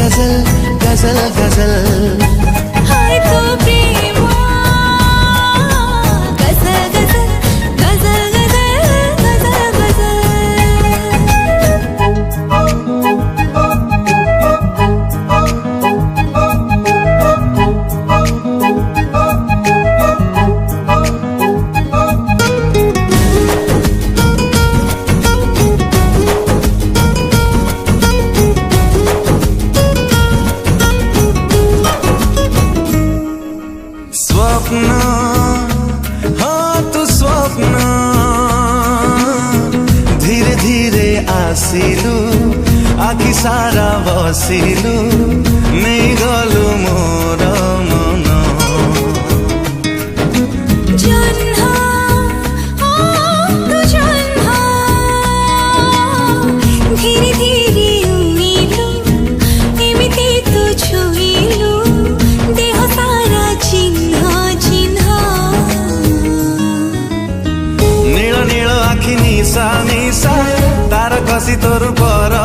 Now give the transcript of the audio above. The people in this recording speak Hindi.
गजल गजल गजल हाय तो प्रेम गजल गजल गजल गजल गजल स्वप्न हाँ तू स्वप्न धीरे धीरे आसिलु आखि सारा बसिलु नहीं गलु मोर मन जन्हा तू जन्हा धीरे धीरे उइलु एमिति तू छुइलु देह सारा चिन्ह चिन्ह नील नील आखि निशा निशा तार कसी तोर पर